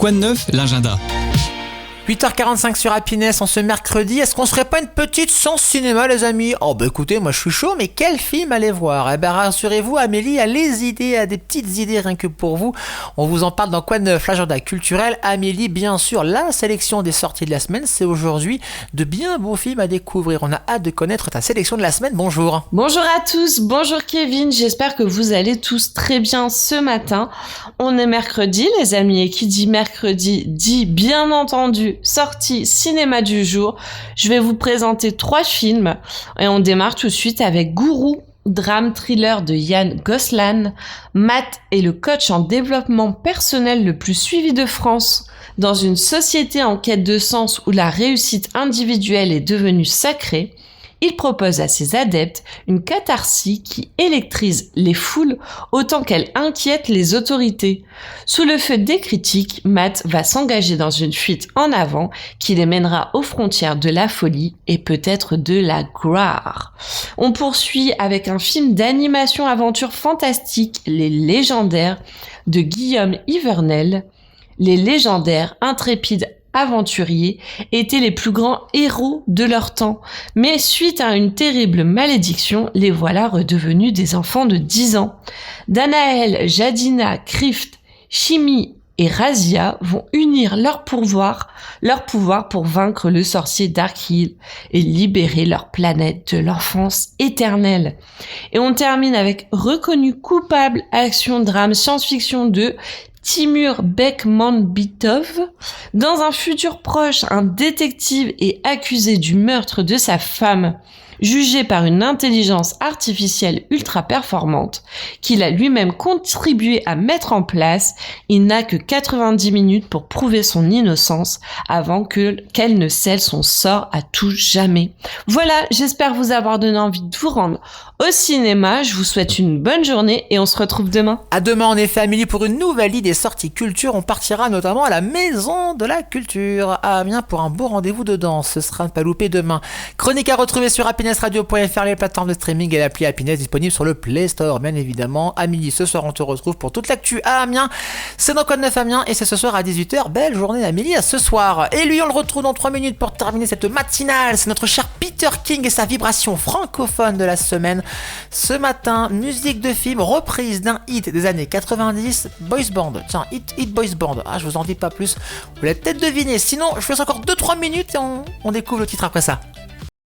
Quoi de neuf, l'agenda? 8h45 sur Happiness en ce mercredi. Est-ce qu'on se ferait pas une petite séance cinéma, les amis? Oh bah écoutez, moi je suis chaud, mais quel film allez voir? Eh ben rassurez-vous, Amélie a les idées, a des petites idées rien que pour vous. On vous en parle dans Quoi de neuf, l'agenda culturel. Amélie, bien sûr, la sélection des sorties de la semaine, c'est aujourd'hui de bien beaux films à découvrir. On a hâte de connaître ta sélection de la semaine. Bonjour. Bonjour à tous, bonjour Kevin, j'espère que vous allez tous très bien ce matin. On est mercredi, les amis, et qui dit mercredi dit bien entendu sortie cinéma du jour. Je vais vous présenter 3 films et on démarre tout de suite avec Gourou, drame thriller de Yann Goslan. Matt est le coach en développement personnel le plus suivi de France. Dans une société en quête de sens où la réussite individuelle est devenue sacrée, il propose à ses adeptes une catharsis qui électrise les foules autant qu'elle inquiète les autorités. Sous le feu des critiques, Matt va s'engager dans une fuite en avant qui les mènera aux frontières de la folie et peut-être de la gloire. On poursuit avec un film d'animation aventure fantastique, Les Légendaires, de Guillaume Ivernel. Les légendaires, intrépides aventuriers étaient les plus grands héros de leur temps, mais suite à une terrible malédiction, les voilà redevenus des enfants de 10 ans. Danaël, Jadina, Krift, Shimi et Razia vont unir leur pouvoir pour vaincre le sorcier Darkhill et libérer leur planète de l'enfance éternelle. Et on termine avec Reconnu coupable, action, drame, science-fiction de Timur Bekmambetov. Dans un futur proche, un détective est accusé du meurtre de sa femme, jugé par une intelligence artificielle ultra performante qu'il a lui-même contribué à mettre en place. Il n'a que 90 minutes pour prouver son innocence avant qu'elle ne scelle son sort à tout jamais. Voilà, j'espère vous avoir donné envie de vous rendre au cinéma. Je vous souhaite une bonne journée et on se retrouve demain. À demain en effet, Amélie, pour une nouvelle idée sortie culture. On partira notamment à la Maison de la Culture à Amiens pour un beau rendez-vous de danse. Ce sera à ne pas louper demain. Chronique à retrouver sur happinessradio.fr, les plateformes de streaming et l'appli Happiness disponible sur le Play Store, bien évidemment. Amélie, ce soir on te retrouve pour toute l'actu à Amiens. C'est dans Quoi de neuf Amiens et c'est ce soir à 18h. Belle journée d'Amélie à ce soir. Et lui, on le retrouve dans 3 minutes pour terminer cette matinale. C'est notre cher Peter King et sa vibration francophone de la semaine. Ce matin, musique de film reprise d'un hit des années 90, Boys Band. Tiens, hit Boys Band. Ah, je vous en dis pas plus. Vous l'avez peut-être deviné. Sinon, je vous laisse encore 2-3 minutes et on découvre le titre après ça.